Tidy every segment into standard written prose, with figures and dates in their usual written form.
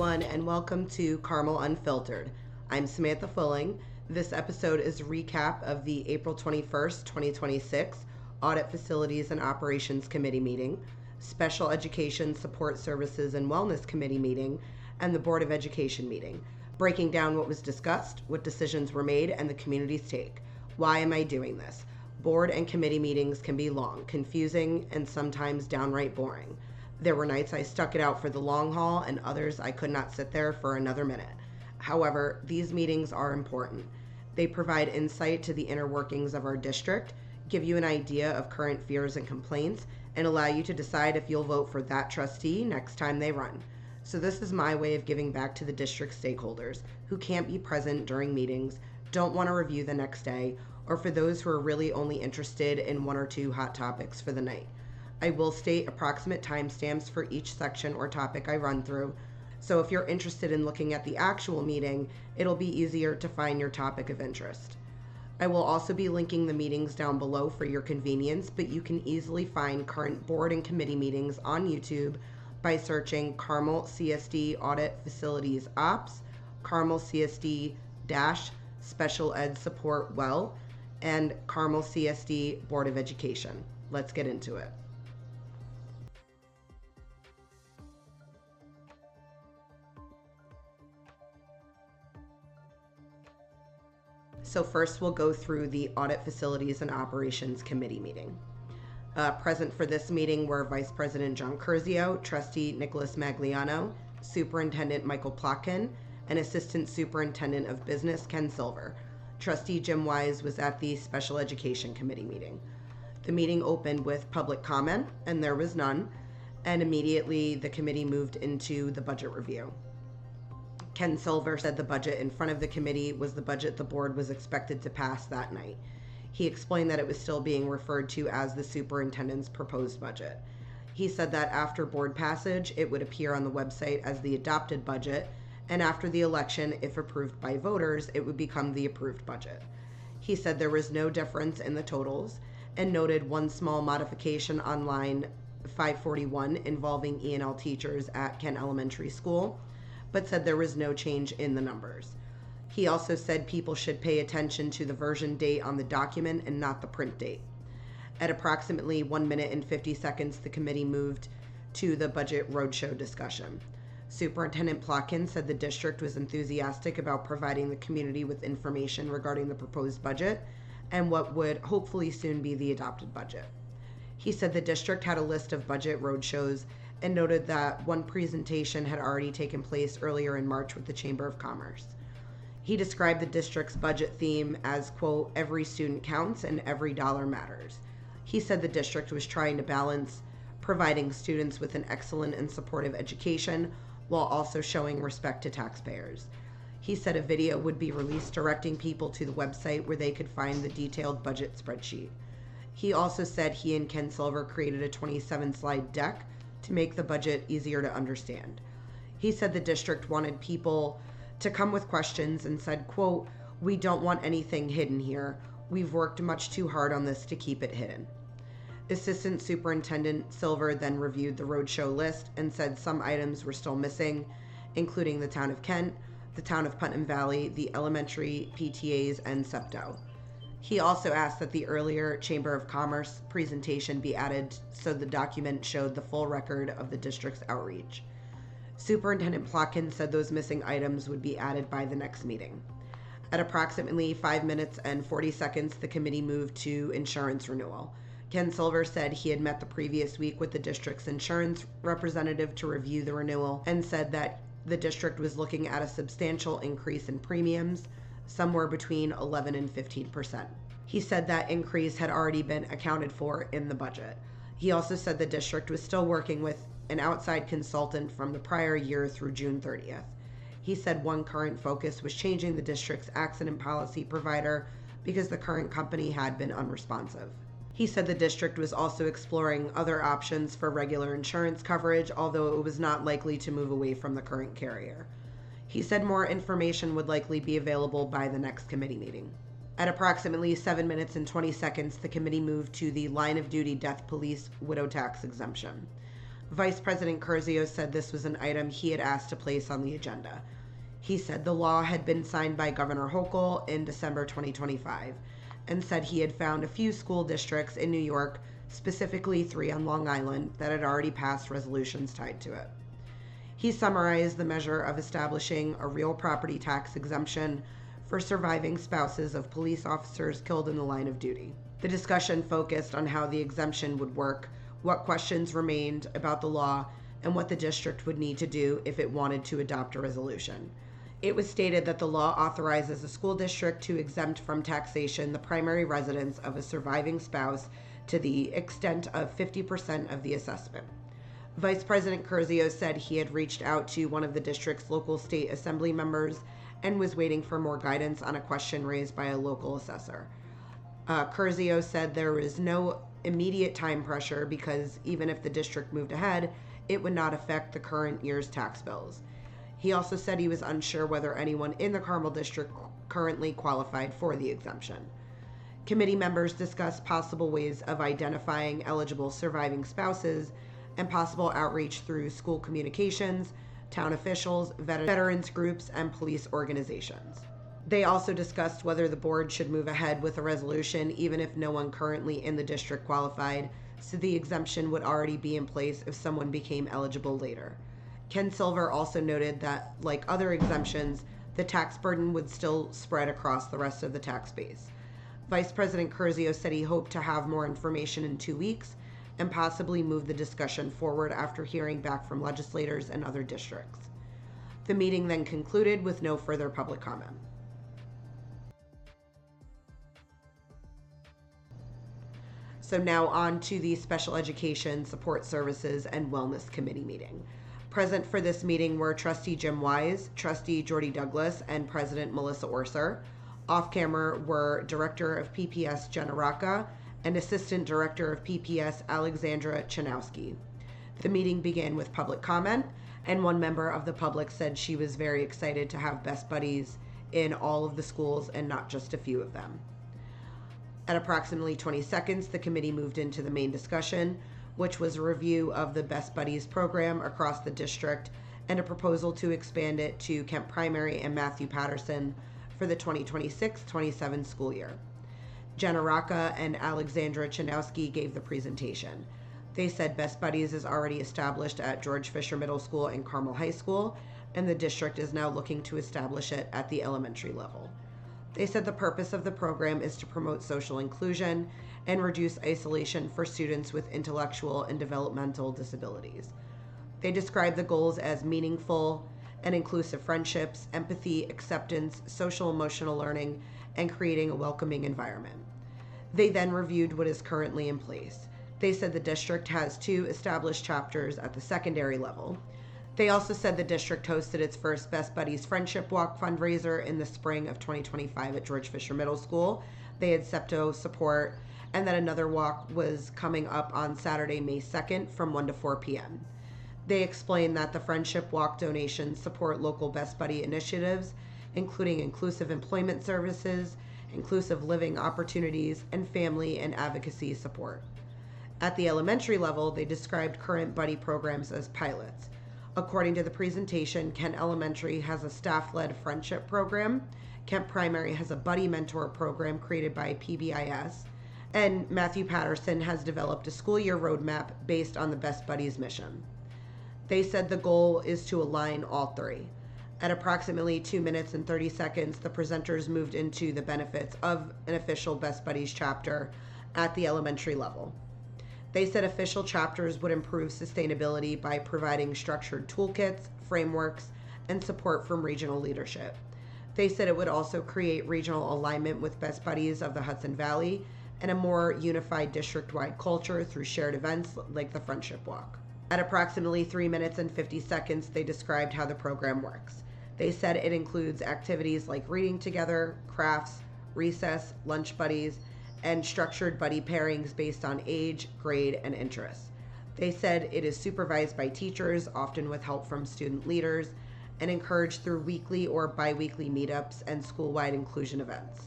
everyone, and welcome to Carmel Unfiltered. I'm Samantha Fulling. This episode is a recap of the April 21st, 2026 Audit Facilities and Operations Committee meeting, Special Education Support Services and Wellness Committee meeting, and the Board of Education meeting, breaking down what was discussed, what decisions were made, and the community's take. Why am I doing this? Board and committee meetings can be long, confusing, and sometimes downright boring. There were nights I stuck it out for the long haul, and others I could not sit there for another minute. However, these meetings are important. They provide insight to the inner workings of our district, give you an idea of current fears and complaints, and allow you to decide if you'll vote for that trustee next time they run. So this is my way of giving back to the district stakeholders who can't be present during meetings, don't want to review the next day, or for those who are really only interested in one or two hot topics for the night. I will state approximate timestamps for each section or topic I run through, so if you're interested in looking at the actual meeting, it'll be easier to find your topic of interest. I will also be linking the meetings down below for your convenience, but you can easily find current board and committee meetings on YouTube by searching Carmel CSD Audit Facilities Ops, Carmel CSD SpecialEdSupportWel, and Carmel CSD Board of Education. Let's get into it. So first we'll go through the Audit Facilities and Operations Committee meeting. Present for this meeting were Vice President John Curzio, Trustee Nicholas Magliano, Superintendent Michael Plotkin, and Assistant Superintendent of Business Ken Silver. Trustee Jim Wise was at the Special Education Committee meeting. The meeting opened with public comment, and there was none, and immediately the committee moved into the budget review. Ken Silver said the budget in front of the committee was the budget the board was expected to pass that night. He explained that it was still being referred to as the superintendent's proposed budget. He said that after board passage, it would appear on the website as the adopted budget, and after the election, if approved by voters, it would become the approved budget. He said there was no difference in the totals, and noted one small modification on line 541 involving E&L teachers at Kent Elementary School, but said there was no change in the numbers. He also said people should pay attention to the version date on the document and not the print date. At approximately 1 minute and 50 seconds, the committee moved to the budget roadshow discussion. Superintendent Plotkin said the district was enthusiastic about providing the community with information regarding the proposed budget and what would hopefully soon be the adopted budget. He said the district had a list of budget roadshows and noted that one presentation had already taken place earlier in March with the Chamber of Commerce. He described the district's budget theme as, quote, every student counts and every dollar matters. He said the district was trying to balance providing students with an excellent and supportive education while also showing respect to taxpayers. He said a video would be released directing people to the website where they could find the detailed budget spreadsheet. He also said he and Ken Silver created a 27-slide deck to make the budget easier to understand. He said the district wanted people to come with questions and said, quote, we don't want anything hidden here. We've worked much too hard on this to keep it hidden. Assistant Superintendent Silver then reviewed the roadshow list and said some items were still missing, including the town of Kent, the town of Putnam Valley, the elementary PTAs, and SEPTO. He also asked that the earlier Chamber of Commerce presentation be added so the document showed the full record of the district's outreach. Superintendent Plotkin said those missing items would be added by the next meeting. At approximately 5 minutes and 40 seconds, the committee moved to insurance renewal. Ken Silver said he had met the previous week with the district's insurance representative to review the renewal and said that the district was looking at a substantial increase in premiums, somewhere between 11 and 15%. He said that increase had already been accounted for in the budget. He also said the district was still working with an outside consultant from the prior year through June 30th. He said one current focus was changing the district's accident policy provider because the current company had been unresponsive. He said the district was also exploring other options for regular insurance coverage, although it was not likely to move away from the current carrier. He said more information would likely be available by the next committee meeting. At approximately 7 minutes and 20 seconds, the committee moved to the line of duty death police widow tax exemption. Vice President Curzio said this was an item he had asked to place on the agenda. He said the law had been signed by Governor Hochul in December 2025 and said he had found a few school districts in New York, specifically 3 on Long Island, that had already passed resolutions tied to it. He summarized the measure of establishing a real property tax exemption for surviving spouses of police officers killed in the line of duty. The discussion focused on how the exemption would work, what questions remained about the law, and what the district would need to do if it wanted to adopt a resolution. It was stated that the law authorizes a school district to exempt from taxation the primary residence of a surviving spouse to the extent of 50% of the assessment. Vice President Curzio said he had reached out to one of the district's local state assembly members and was waiting for more guidance on a question raised by a local assessor. Curzio said there was no immediate time pressure because even if the district moved ahead, it would not affect the current year's tax bills. He also said he was unsure whether anyone in the Carmel district currently qualified for the exemption. Committee members discussed possible ways of identifying eligible surviving spouses and possible outreach through school communications, town officials, veterans groups, and police organizations. They also discussed whether the board should move ahead with a resolution even if no one currently in the district qualified, so the exemption would already be in place if someone became eligible later. Ken Silver also noted that, like other exemptions, the tax burden would still spread across the rest of the tax base. Vice President Curzio said he hoped to have more information in 2 weeks and possibly move the discussion forward after hearing back from legislators and other districts. The meeting then concluded with no further public comment. So now on to the Special Education Support Services and Wellness Committee meeting. Present for this meeting were Trustee Jim Wise, Trustee Jordy Douglas, and President Melissa Orser. Off camera were Director of PPS Jenna Rocca and Assistant Director of PPS Alexandra Chanowski. The meeting began with public comment, and one member of the public said she was very excited to have Best Buddies in all of the schools and not just a few of them. At approximately 20 seconds, the committee moved into the main discussion, which was a review of the Best Buddies program across the district and a proposal to expand it to Kent Primary and Matthew Patterson for the 2026-27 school year. Jenna Rocca and Alexandra Chanowski gave the presentation. They said Best Buddies is already established at George Fisher Middle School and Carmel High School, and the district is now looking to establish it at the elementary level. They said the purpose of the program is to promote social inclusion and reduce isolation for students with intellectual and developmental disabilities. They described the goals as meaningful and inclusive friendships, empathy, acceptance, social emotional learning, and creating a welcoming environment. They then reviewed what is currently in place. They said the district has 2 established chapters at the secondary level. They also said the district hosted its first Best Buddies Friendship Walk fundraiser in the spring of 2025 at George Fisher Middle School. They had SEPTO support, and that another walk was coming up on Saturday, May 2nd from 1 to 4 p.m. They explained that the Friendship Walk donations support local Best Buddy initiatives, including inclusive employment services, inclusive living opportunities, and family and advocacy support. At the elementary level, they described current buddy programs as pilots. According to the presentation, Kent Elementary has a staff-led friendship program, Kent Primary has a buddy mentor program created by PBIS, and Matthew Patterson has developed a school year roadmap based on the Best Buddies mission. They said the goal is to align all 3. At approximately 2 minutes and 30 seconds, the presenters moved into the benefits of an official Best Buddies chapter at the elementary level. They said official chapters would improve sustainability by providing structured toolkits, frameworks, and support from regional leadership. They said it would also create regional alignment with Best Buddies of the Hudson Valley and a more unified district-wide culture through shared events like the Friendship Walk. At approximately 3 minutes and 50 seconds, they described how the program works. They said it includes activities like reading together, crafts, recess, lunch buddies, and structured buddy pairings based on age, grade, and interests. They said it is supervised by teachers, often with help from student leaders, and encouraged through weekly or bi-weekly meetups and school-wide inclusion events.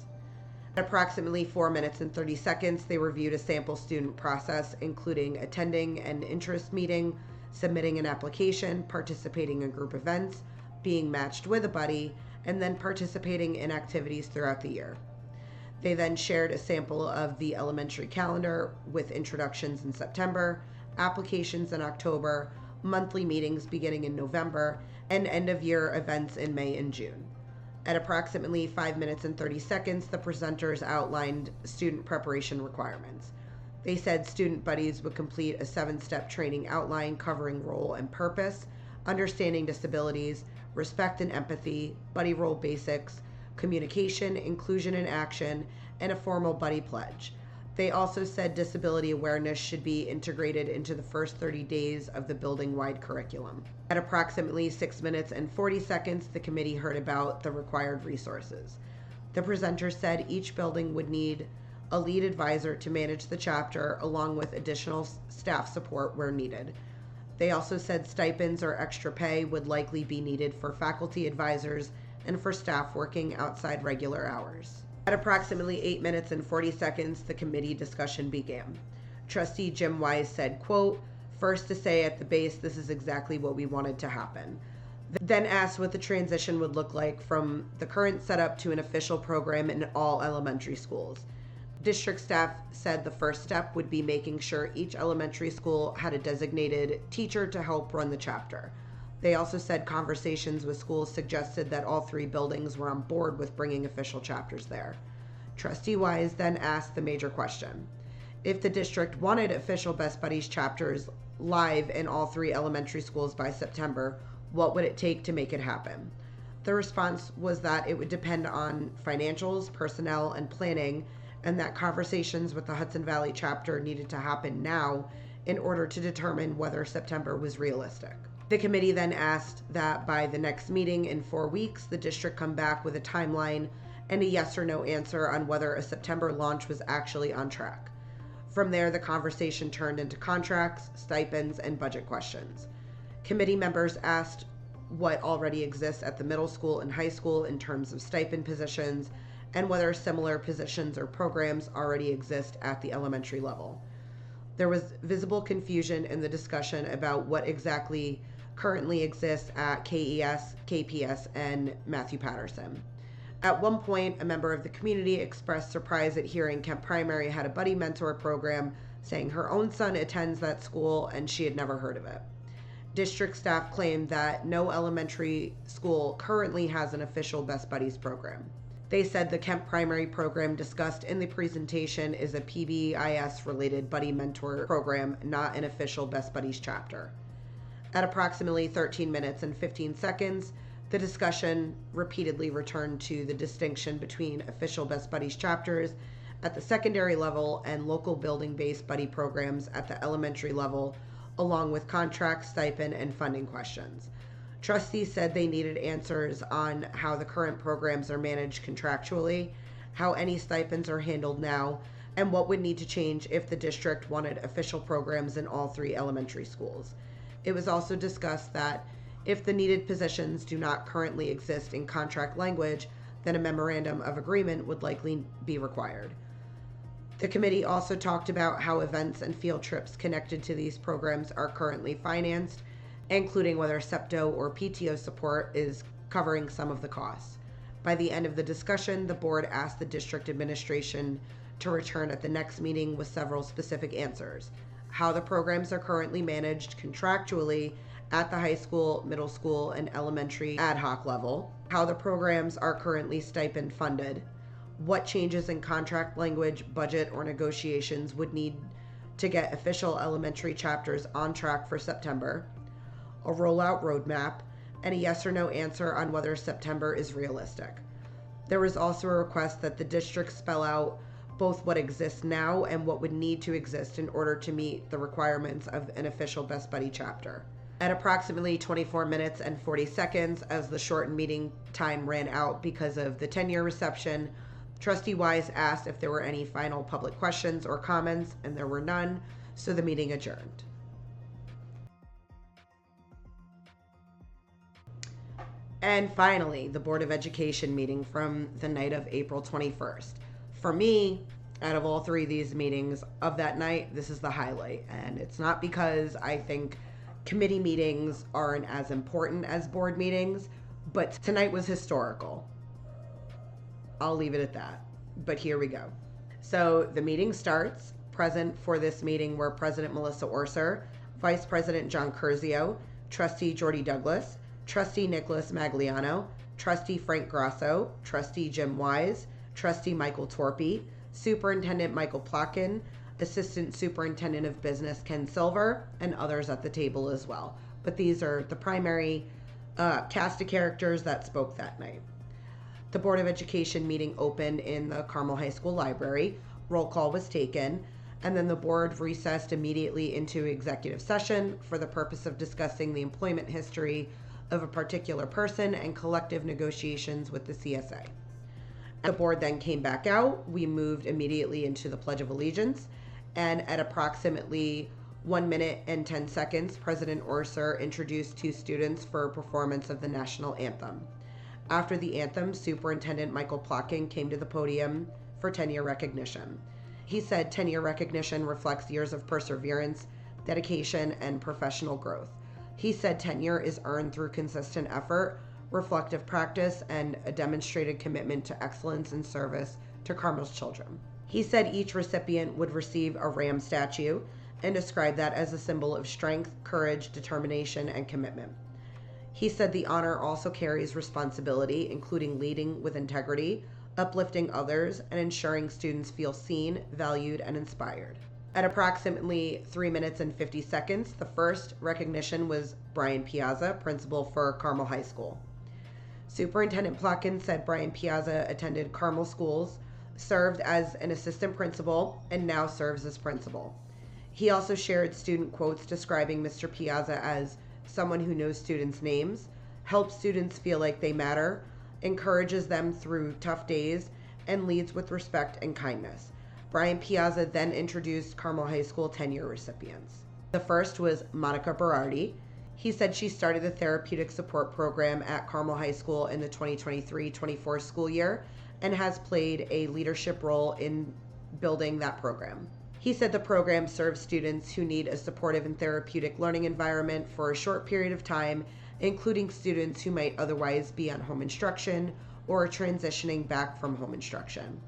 At approximately 4 minutes and 30 seconds, they reviewed a sample student process, including attending an interest meeting, submitting an application, participating in group events, being matched with a buddy, and then participating in activities throughout the year. They then shared a sample of the elementary calendar with introductions in September, applications in October, monthly meetings beginning in November, and end-of-year events in May and June. At approximately 5 minutes and 30 seconds, the presenters outlined student preparation requirements. They said student buddies would complete a 7-step training outline covering role and purpose, understanding disabilities, respect and empathy, buddy role basics, communication, inclusion and action, and a formal buddy pledge. They also said disability awareness should be integrated into the first 30 days of the building-wide curriculum. At approximately 6 minutes and 40 seconds, the committee heard about the required resources. The presenter said each building would need a lead advisor to manage the chapter, along with additional staff support where needed. They also said stipends or extra pay would likely be needed for faculty advisors and for staff working outside regular hours. At approximately 8 minutes and 40 seconds, the committee discussion began. Trustee Jim Wise said, quote, "First to say at the base, this is exactly what we wanted to happen." Then asked what the transition would look like from the current setup to an official program in all elementary schools. District staff said the first step would be making sure each elementary school had a designated teacher to help run the chapter. They also said conversations with schools suggested that all 3 buildings were on board with bringing official chapters there. Trustee Wise then asked the major question. If the district wanted official Best Buddies chapters live in all 3 elementary schools by September, what would it take to make it happen? The response was that it would depend on financials, personnel, and planning, and that conversations with the Hudson Valley chapter needed to happen now in order to determine whether September was realistic. The committee then asked that by the next meeting in 4 weeks, the district come back with a timeline and a yes or no answer on whether a September launch was actually on track. From there, the conversation turned into contracts, stipends, and budget questions. Committee members asked what already exists at the middle school and high school in terms of stipend positions, and whether similar positions or programs already exist at the elementary level. There was visible confusion in the discussion about what exactly currently exists at KES, KPS, and Matthew Patterson. At one point, a member of the community expressed surprise at hearing Kent Primary had a buddy mentor program, saying her own son attends that school and she had never heard of it. District staff claimed that no elementary school currently has an official Best Buddies program. They said the Kent Primary program discussed in the presentation is a PBIS-related buddy mentor program, not an official Best Buddies chapter. At approximately 13 minutes and 15 seconds, the discussion repeatedly returned to the distinction between official Best Buddies chapters at the secondary level and local building-based buddy programs at the elementary level, along with contract, stipend, and funding questions. Trustees said they needed answers on how the current programs are managed contractually, how any stipends are handled now, and what would need to change if the district wanted official programs in all 3 elementary schools. It was also discussed that if the needed positions do not currently exist in contract language, then a memorandum of agreement would likely be required. The committee also talked about how events and field trips connected to these programs are currently financed, including whether SEPTO or PTO support is covering some of the costs. By the end of the discussion, the board asked the district administration to return at the next meeting with several specific answers. How the programs are currently managed contractually at the high school, middle school, and elementary ad hoc level. How the programs are currently stipend funded. What changes in contract language, budget, or negotiations would need to get official elementary chapters on track for September. A rollout roadmap, and a yes or no answer on whether September is realistic. There was also a request that the district spell out both what exists now and what would need to exist in order to meet the requirements of an official Best Buddy chapter. At approximately 24 minutes and 40 seconds, as the shortened meeting time ran out because of the tenure reception, Trustee Wise asked if there were any final public questions or comments, and there were none, so the meeting adjourned. And finally, the Board of Education meeting from the night of April 21st. For me, out of all 3 of these meetings of that night, this is the highlight. And it's not because I think Committee meetings aren't as important as board meetings, but tonight was historical. I'll leave it at that. But here we go. So the meeting starts. Present for this meeting were President Melissa Orser, Vice President John Curzio, Trustee Jordy Douglas, Trustee Nicholas Magliano, Trustee Frank Grasso, Trustee Jim Wise, Trustee Michael Torpy, Superintendent Michael Plotkin, Assistant Superintendent of Business Ken Silver, and others at the table as well. But these are the primary cast of characters that spoke that night. The Board of Education meeting opened in the Carmel High School library. Roll call was taken, and then the board recessed immediately into executive session for the purpose of discussing the employment history of a particular person and collective negotiations with the CSA. The board then came back out. We moved immediately into the Pledge of Allegiance, and at approximately 1 minute and 10 seconds, President Orser introduced two students for a performance of the national anthem. After the anthem, Superintendent Michael Plotkin came to the podium for tenure recognition. He said tenure recognition reflects years of perseverance, dedication, and professional growth. He said tenure is earned through consistent effort, reflective practice, and a demonstrated commitment to excellence and service to Carmel's children. He said each recipient would receive a ram statue and described that as a symbol of strength, courage, determination, and commitment. He said the honor also carries responsibility, including leading with integrity, uplifting others, and ensuring students feel seen, valued, and inspired. At approximately 3 minutes and 50 seconds, the first recognition was Brian Piazza, principal for Carmel High School. Superintendent Plotkin said Brian Piazza attended Carmel schools, served as an assistant principal, and now serves as principal. He also shared student quotes describing Mr. Piazza as someone who knows students' names, helps students feel like they matter, encourages them through tough days, and leads with respect and kindness. Brian Piazza then introduced Carmel High School tenure recipients. The first was Monica Berardi. He said she started the therapeutic support program at Carmel High School in the 2023-24 school year and has played a leadership role in building that program. He said the program serves students who need a supportive and therapeutic learning environment for a short period of time, including students who might otherwise be on home instruction or transitioning back from home instruction.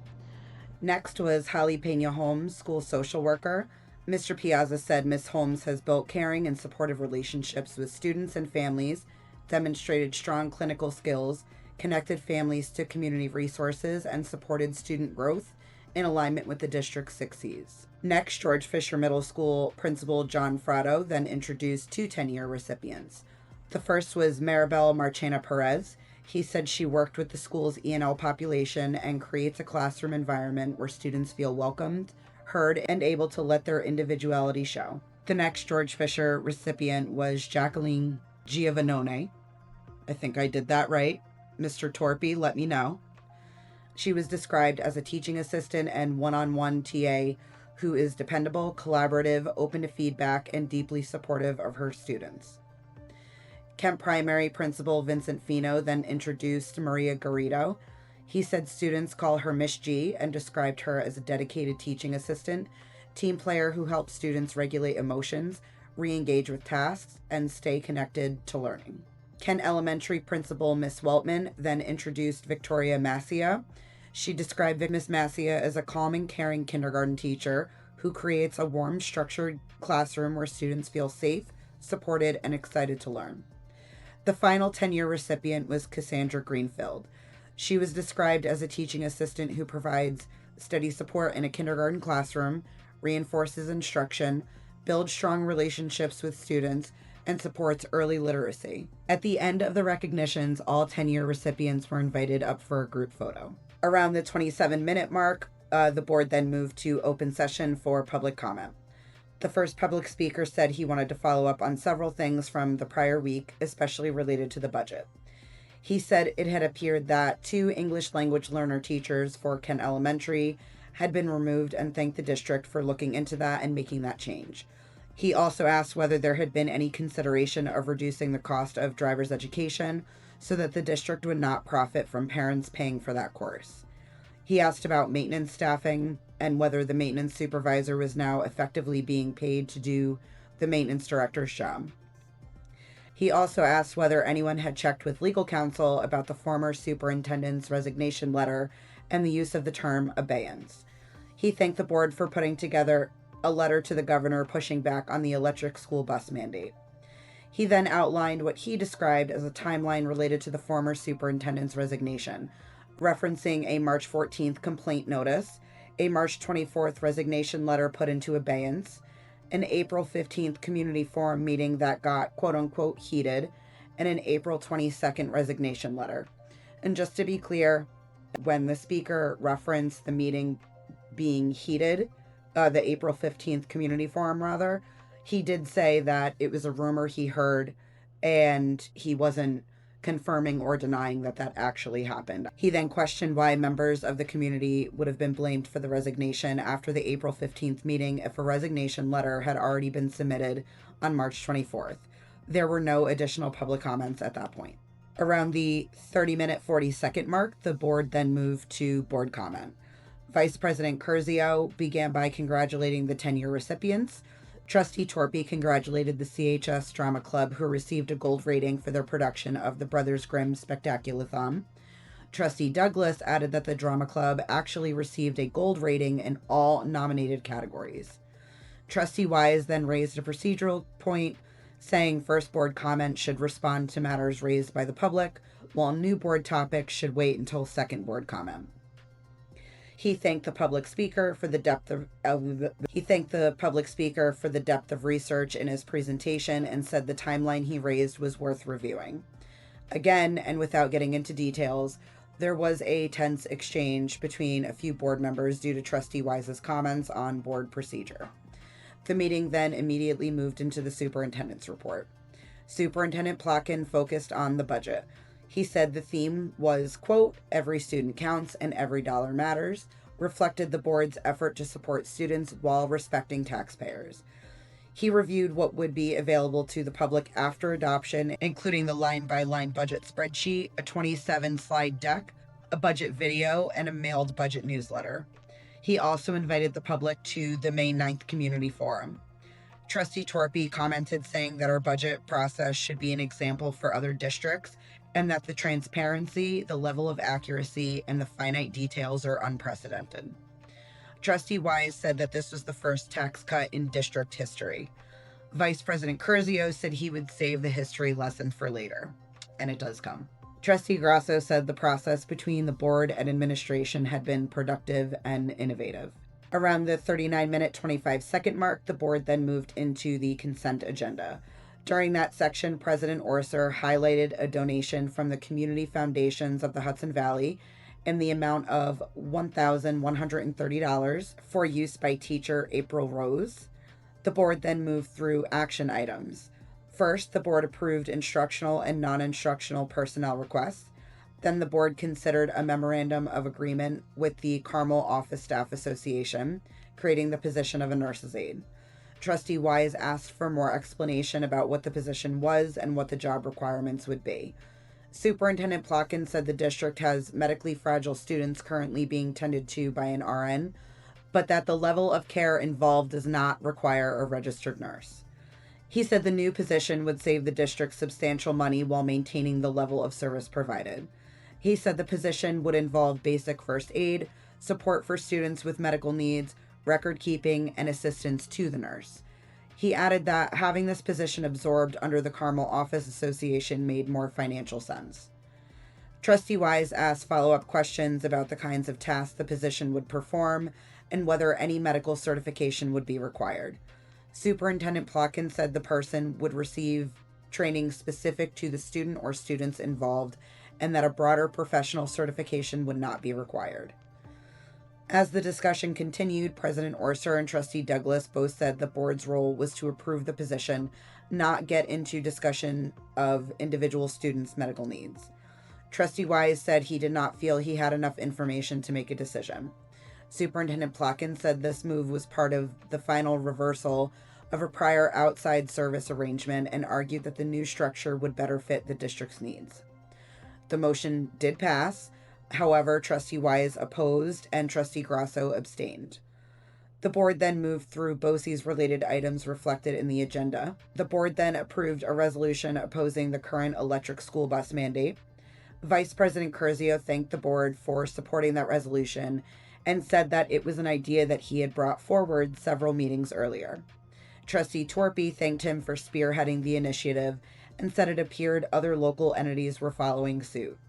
Next was Holly Pena Holmes, school social worker. Mr. Piazza said Ms. Holmes has built caring and supportive relationships with students and families, demonstrated strong clinical skills, connected families to community resources, and supported student growth in alignment with the district's 6 Cs. Next, George Fisher Middle School Principal John Fratto then introduced two tenure recipients. The first was Maribel Marchena Perez. He said she worked with the school's E&L population and creates a classroom environment where students feel welcomed, heard, and able to let their individuality show. The next George Fisher recipient was Jacqueline Giovanone. I think I did that right. Mr. Torpy, let me know. She was described as a teaching assistant and one-on-one TA who is dependable, collaborative, open to feedback, and deeply supportive of her students. Kent Primary Principal Vincent Fino then introduced Maria Garrido. He said students call her Miss G and described her as a dedicated teaching assistant, team player who helps students regulate emotions, re-engage with tasks, and stay connected to learning. Kent Elementary Principal Miss Weltman then introduced Victoria Massia. She described Miss Massia as a calm and caring kindergarten teacher who creates a warm, structured classroom where students feel safe, supported, and excited to learn. The final tenure recipient was Cassandra Greenfield. She was described as a teaching assistant who provides steady support in a kindergarten classroom, reinforces instruction, builds strong relationships with students, and supports early literacy. At the end of the recognitions, all tenure recipients were invited up for a group photo. Around the 27-minute mark, the board then moved to open session for public comment. The first public speaker said he wanted to follow up on several things from the prior week, especially related to the budget. He said it had appeared that 2 English language learner teachers for Kent Elementary had been removed and thanked the district for looking into that and making that change. He also asked whether there had been any consideration of reducing the cost of driver's education so that the district would not profit from parents paying for that course. He asked about maintenance staffing and whether the maintenance supervisor was now effectively being paid to do the maintenance director's job. He also asked whether anyone had checked with legal counsel about the former superintendent's resignation letter and the use of the term abeyance. He thanked the board for putting together a letter to the governor pushing back on the electric school bus mandate. He then outlined what he described as a timeline related to the former superintendent's resignation, referencing a March 14th complaint notice, a March 24th resignation letter put into abeyance, an April 15th community forum meeting that got quote-unquote heated, and an April 22nd resignation letter. And just to be clear, when the speaker referenced the meeting being heated, the April 15th community forum rather, he did say that it was a rumor he heard and he wasn't confirming or denying that that actually happened. He then questioned why members of the community would have been blamed for the resignation after the April 15th meeting if a resignation letter had already been submitted on March 24th. There were no additional public comments at that point. Around the 30-minute, 40-second mark, the board then moved to board comment. Vice President Curzio began by congratulating the tenure recipients. Trustee Torpy congratulated the CHS Drama Club, who received a gold rating for their production of the Brothers Grimm Spectaculathon. Trustee Douglas added that the Drama Club actually received a gold rating in all nominated categories. Trustee Wise then raised a procedural point, saying first board comment should respond to matters raised by the public, while new board topics should wait until second board comment. He thanked the public speaker for the depth of research in his presentation and said the timeline he raised was worth reviewing. Again, and without getting into details, there was a tense exchange between a few board members due to Trustee Wise's comments on board procedure. The meeting then immediately moved into the superintendent's report. Superintendent Plotkin focused on the budget. He said the theme was, quote, every student counts and every dollar matters, reflected the board's effort to support students while respecting taxpayers. He reviewed what would be available to the public after adoption, including the line-by-line budget spreadsheet, a 27-slide deck, a budget video, and a mailed budget newsletter. He also invited the public to the May 9th community forum. Trustee Torpy commented saying that our budget process should be an example for other districts and that the transparency, the level of accuracy, and the finite details are unprecedented. Trustee Wise said that this was the first tax cut in district history. Vice President Curzio said he would save the history lesson for later, and it does come. Trustee Grasso said the process between the board and administration had been productive and innovative. Around the 39-minute, 25-second mark, the board then moved into the consent agenda. During that section, President Orser highlighted a donation from the community foundations of the Hudson Valley in the amount of $1,130 for use by teacher April Rose. The board then moved through action items. First, the board approved instructional and non-instructional personnel requests. Then the board considered a memorandum of agreement with the Carmel Office Staff Association, creating the position of a nurse's aide. Trustee Wise asked for more explanation about what the position was and what the job requirements would be. Superintendent Plotkin said the district has medically fragile students currently being tended to by an RN, but that the level of care involved does not require a registered nurse. He said the new position would save the district substantial money while maintaining the level of service provided. He said the position would involve basic first aid, support for students with medical needs, record keeping, and assistance to the nurse. He added that having this position absorbed under the Carmel Office Association made more financial sense. Trustee Wise asked follow-up questions about the kinds of tasks the position would perform and whether any medical certification would be required. Superintendent Plotkin said the person would receive training specific to the student or students involved and that a broader professional certification would not be required. As the discussion continued, President Orser and Trustee Douglas both said the board's role was to approve the position, not get into discussion of individual students' medical needs. Trustee Wise said he did not feel he had enough information to make a decision. Superintendent Plotkin said this move was part of the final reversal of a prior outside service arrangement and argued that the new structure would better fit the district's needs. The motion did pass. However, Trustee Wise opposed and Trustee Grasso abstained. The board then moved through BOCES related items reflected in the agenda. The board then approved a resolution opposing the current electric school bus mandate. Vice President Curzio thanked the board for supporting that resolution and said that it was an idea that he had brought forward several meetings earlier. Trustee Torpy thanked him for spearheading the initiative and said it appeared other local entities were following suit.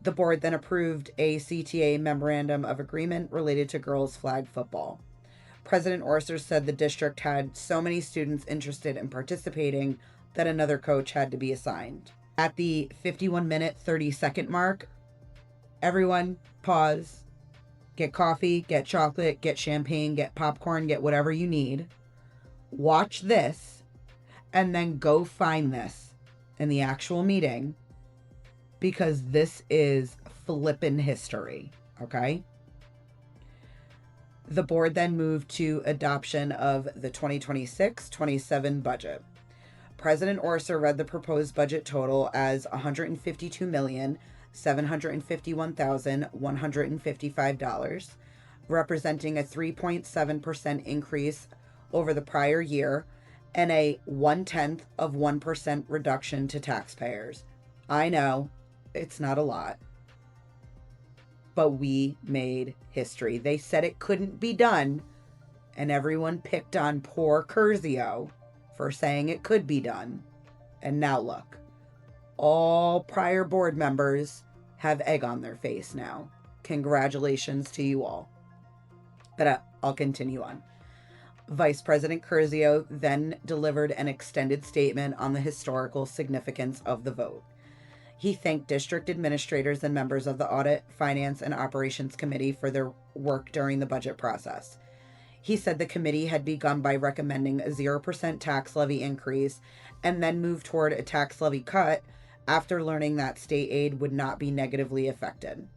The board then approved a CTA memorandum of agreement related to girls' flag football. President Orser said the district had so many students interested in participating that another coach had to be assigned. At the 51-minute, 30-second mark, everyone pause, get coffee, get chocolate, get champagne, get popcorn, get whatever you need. Watch this, and then go find this in the actual meeting, because this is flippin' history, okay? The board then moved to adoption of the 2026-27 budget. President Orser read the proposed budget total as $152,751,155, representing a 3.7% increase over the prior year and a 0.1% reduction to taxpayers. I know, it's not a lot, but we made history. They said it couldn't be done, and everyone picked on poor Curzio for saying it could be done. And now look, all prior board members have egg on their face now. Congratulations to you all. But I'll continue on. Vice President Curzio then delivered an extended statement on the historical significance of the vote. He thanked district administrators and members of the Audit, Finance, and Operations Committee for their work during the budget process. He said the committee had begun by recommending a 0% tax levy increase and then moved toward a tax levy cut after learning that state aid would not be negatively affected.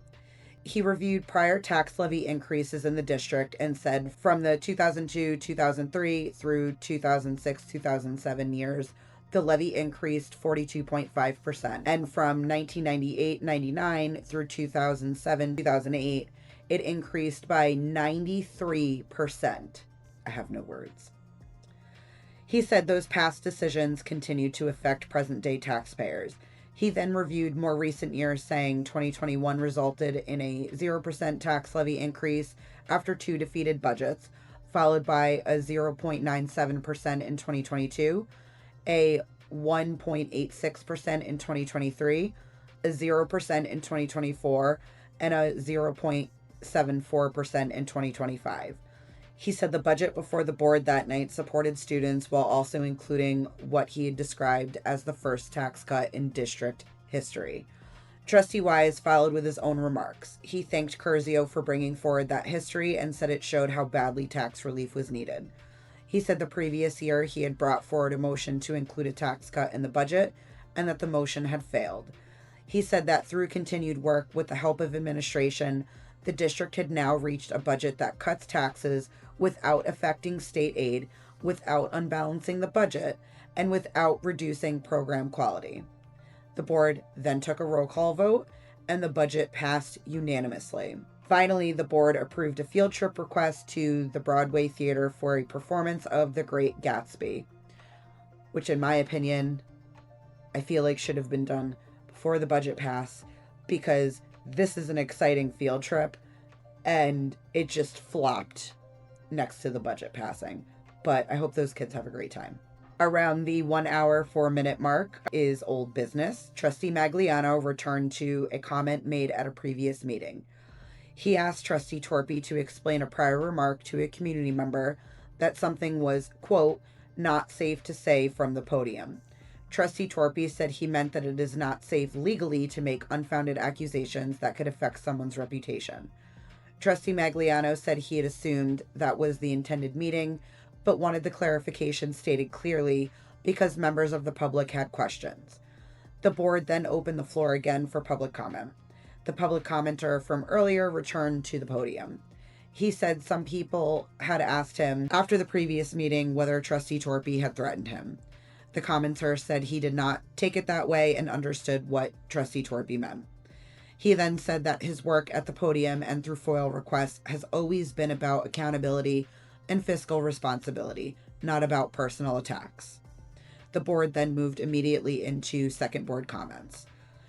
He reviewed prior tax levy increases in the district and said from the 2002-2003 through 2006-2007 years, the levy increased 42.5%. And from 1998-99 through 2007-2008, it increased by 93%. I have no words. He said those past decisions continue to affect present-day taxpayers. He then reviewed more recent years, saying 2021 resulted in a 0% tax levy increase after 2 defeated budgets, followed by a 0.97% in 2022, a 1.86% in 2023, a 0% in 2024, and a 0.74% in 2025. He said the budget before the board that night supported students while also including what he had described as the first tax cut in district history. Trustee Wise followed with his own remarks. He thanked Curzio for bringing forward that history and said it showed how badly tax relief was needed. He said the previous year he had brought forward a motion to include a tax cut in the budget and that the motion had failed. He said that through continued work with the help of administration, the district had now reached a budget that cuts taxes without affecting state aid, without unbalancing the budget, and without reducing program quality. The board then took a roll call vote, and the budget passed unanimously. Finally, the board approved a field trip request to the Broadway Theater for a performance of The Great Gatsby, which in my opinion, I feel like should have been done before the budget passed, because this is an exciting field trip, and it just flopped next to the budget passing. But I hope those kids have a great time. Around the 1 hour, 4 minute mark is old business. Trustee Magliano returned to a comment made at a previous meeting. He asked Trustee Torpy to explain a prior remark to a community member that something was, quote, not safe to say from the podium. Trustee Torpy said he meant that it is not safe legally to make unfounded accusations that could affect someone's reputation. Trustee Magliano said he had assumed that was the intended meaning, but wanted the clarification stated clearly because members of the public had questions. The board then opened the floor again for public comment. The public commenter from earlier returned to the podium. He said some people had asked him after the previous meeting whether Trustee Torpy had threatened him. The commenter said he did not take it that way and understood what Trustee Torpy meant. He then said that his work at the podium and through FOIL requests has always been about accountability, and fiscal responsibility, not about personal attacks. The board then moved immediately into second board comments.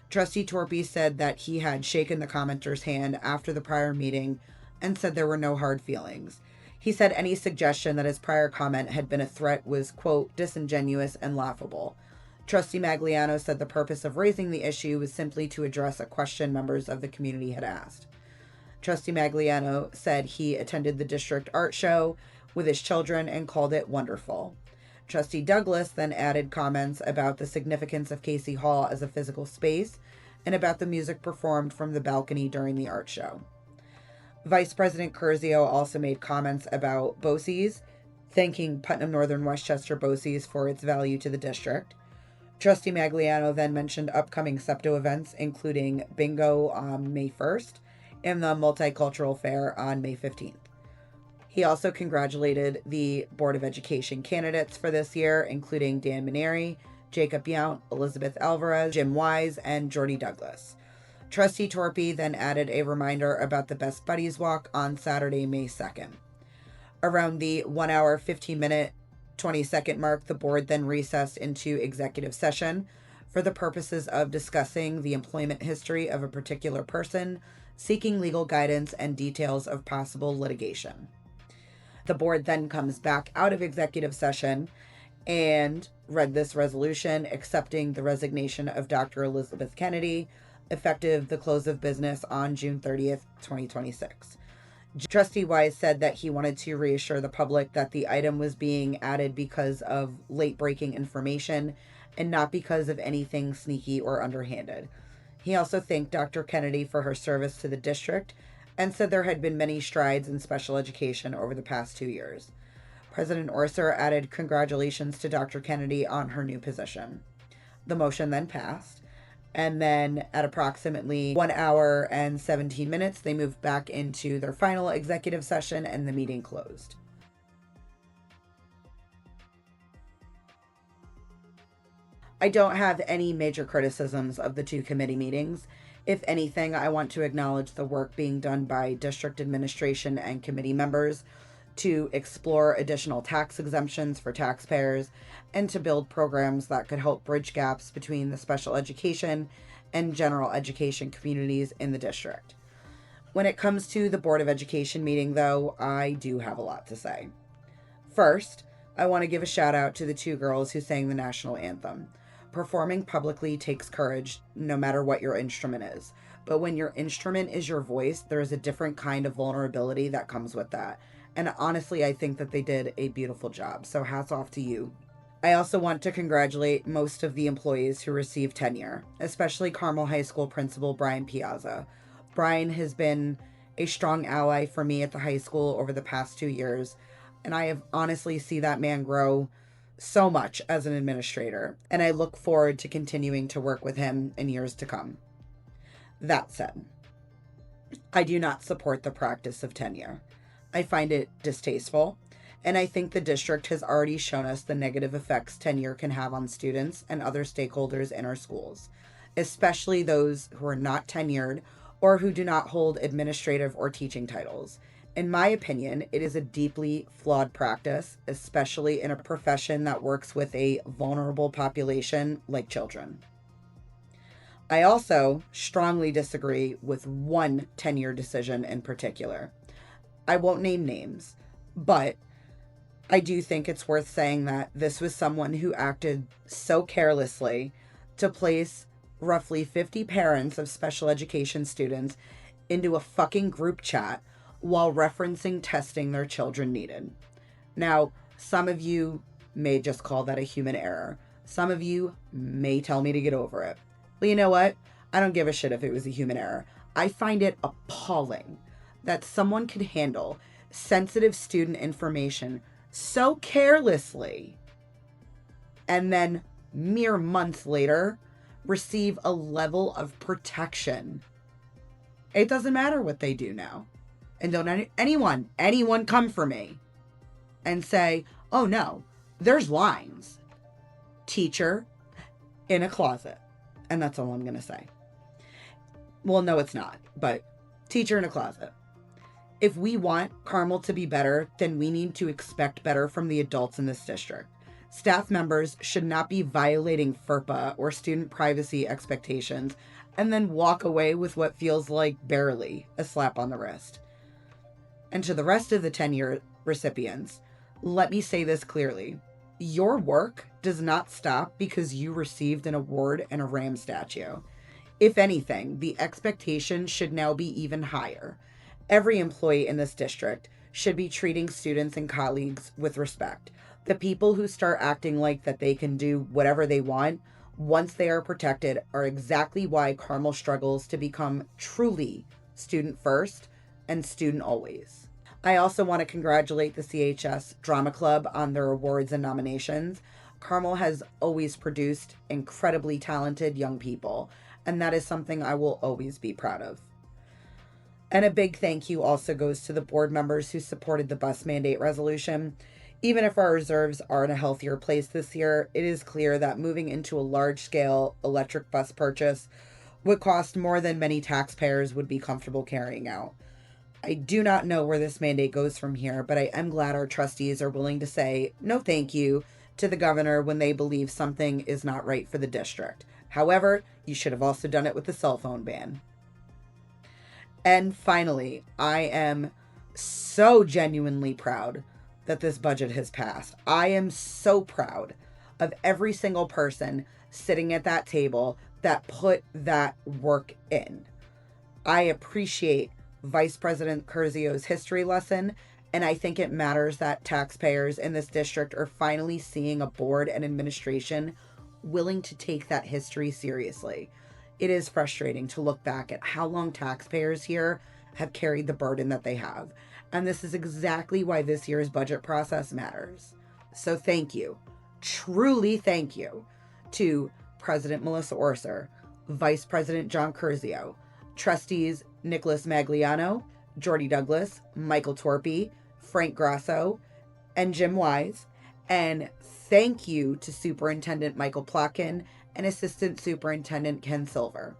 Trustee Torpy said that he had shaken the commenter's hand after the prior meeting and said there were no hard feelings. He said any suggestion that his prior comment had been a threat was, quote, disingenuous and laughable. Trustee Magliano said the purpose of raising the issue was simply to address a question members of the community had asked. Trustee Magliano said he attended the district art show with his children and called it wonderful. Trustee Douglas then added comments about the significance of Casey Hall as a physical space and about the music performed from the balcony during the art show. Vice President Curzio also made comments about BOCES, thanking Putnam Northern Westchester BOCES for its value to the district. Trustee Magliano then mentioned upcoming SEPTO events, including bingo on May 1st and the Multicultural Fair on May 15th. He also congratulated the Board of Education candidates for this year, including Dan Maneri, Jacob Yount, Elizabeth Alvarez, Jim Wise, and Jordy Douglas. Trustee Torpy then added a reminder about the Best Buddies Walk on Saturday, May 2nd. Around the 1 hour, 15 minute, 20-second mark, the board then recessed into executive session for the purposes of discussing the employment history of a particular person, seeking legal guidance, and details of possible litigation. The board then comes back out of executive session and read this resolution accepting the resignation of Dr. Elizabeth Kennedy, effective the close of business on June 30th, 2026. Trustee Wise said that he wanted to reassure the public that the item was being added because of late-breaking information and not because of anything sneaky or underhanded. He also thanked Dr. Kennedy for her service to the district and said there had been many strides in special education over the past 2 years. President Orser added congratulations to Dr. Kennedy on her new position. The motion then passed, and then at approximately 1 hour and 17 minutes, they moved back into their final executive session and the meeting closed. I don't have any major criticisms of the two committee meetings. If anything, I want to acknowledge the work being done by district administration and committee members to explore additional tax exemptions for taxpayers and to build programs that could help bridge gaps between the special education and general education communities in the district. When it comes to the Board of Education meeting, though, I do have a lot to say. First, I want to give a shout out to the two girls who sang the national anthem. Performing publicly takes courage, no matter what your instrument is. But when your instrument is your voice, there is a different kind of vulnerability that comes with that. And honestly, I think that they did a beautiful job. So hats off to you. I also want to congratulate most of the employees who received tenure, especially Carmel High School Principal Brian Piazza. Brian has been a strong ally for me at the high school over the past 2 years, and I have honestly seen that man grow so much as an administrator, and I look forward to continuing to work with him in years to come. That said, I do not support the practice of tenure. I find it distasteful, and I think the district has already shown us the negative effects tenure can have on students and other stakeholders in our schools, especially those who are not tenured or who do not hold administrative or teaching titles. In my opinion, it is a deeply flawed practice, especially in a profession that works with a vulnerable population like children. I also strongly disagree with one tenure decision in particular. I won't name names, but I do think it's worth saying that this was someone who acted so carelessly to place roughly 50 parents of special education students into a fucking group chat while referencing testing their children needed. Now, some of you may just call that a human error. Some of you may tell me to get over it. Well, you know what? I don't give a shit if it was a human error. I find it appalling that someone could handle sensitive student information so carelessly and then mere months later receive a level of protection. It doesn't matter what they do now. And don't anyone come for me and say, oh no, there's lines. Teacher in a closet. And that's all I'm going to say. Well, no, it's not. But teacher in a closet. If we want Carmel to be better, then we need to expect better from the adults in this district. Staff members should not be violating FERPA or student privacy expectations and then walk away with what feels like barely a slap on the wrist. And to the rest of the tenure recipients, let me say this clearly. Your work does not stop because you received an award and a Ram statue. If anything, the expectation should now be even higher. Every employee in this district should be treating students and colleagues with respect. The people who start acting like that they can do whatever they want once they are protected are exactly why Carmel struggles to become truly student first and student always. I also want to congratulate the CHS Drama Club on their awards and nominations. Carmel has always produced incredibly talented young people, and that is something I will always be proud of. And a big thank you also goes to the board members who supported the bus mandate resolution. Even if our reserves are in a healthier place this year, it is clear that moving into a large-scale electric bus purchase would cost more than many taxpayers would be comfortable carrying out. I do not know where this mandate goes from here, but I am glad our trustees are willing to say no thank you to the governor when they believe something is not right for the district. However, you should have also done it with the cell phone ban. And finally, I am so genuinely proud that this budget has passed. I am so proud of every single person sitting at that table that put that work in. I appreciate Vice President Curzio's history lesson, and I think it matters that taxpayers in this district are finally seeing a board and administration willing to take that history seriously. It is frustrating to look back at how long taxpayers here have carried the burden that they have. And this is exactly why this year's budget process matters. So thank you, truly thank you, to President Melissa Orser, Vice President John Curzio, Trustees Nicholas Magliano, Jordy Douglas, Michael Torpy, Frank Grasso, and Jim Wise. And thank you to Superintendent Michael Plotkin and Assistant Superintendent Ken Silver.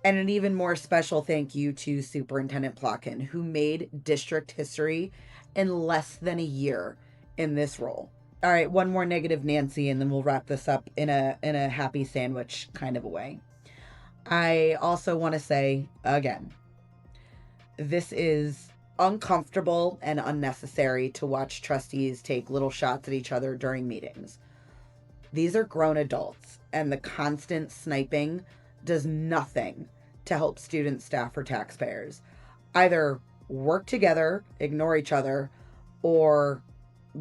And an even more special thank you to Superintendent Plotkin, who made district history in less than a year in this role. All right, one more negative Nancy, and then we'll wrap this up in a happy sandwich kind of a way. I also want to say, again, this is uncomfortable and unnecessary to watch trustees take little shots at each other during meetings. These are grown adults, and the constant sniping does nothing to help students, staff, or taxpayers. Either work together, ignore each other, or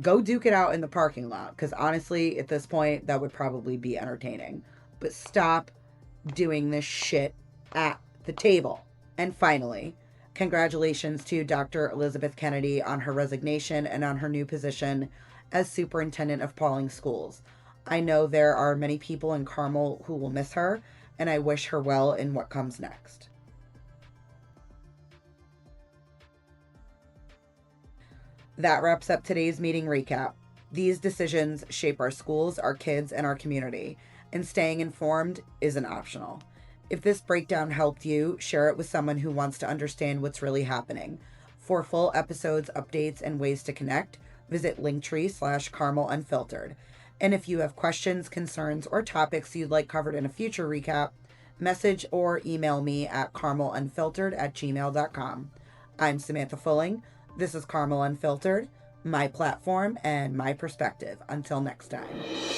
go duke it out in the parking lot. Because honestly, at this point, that would probably be entertaining. But stop doing this shit at the table. And finally, congratulations to Dr. Elizabeth Kennedy on her resignation and on her new position as superintendent of Pauling Schools. I know there are many people in Carmel who will miss her, and I wish her well in what comes next. That wraps up today's meeting recap. These decisions shape our schools, our kids, and our community, and staying informed isn't optional. If this breakdown helped you, share it with someone who wants to understand what's really happening. For full episodes, updates, and ways to connect, visit Linktree/Carmel Unfiltered. And if you have questions, concerns, or topics you'd like covered in a future recap, message or email me at carmelunfiltered@gmail.com. I'm Samantha Fulling. This is Carmel Unfiltered, my platform and my perspective. Until next time.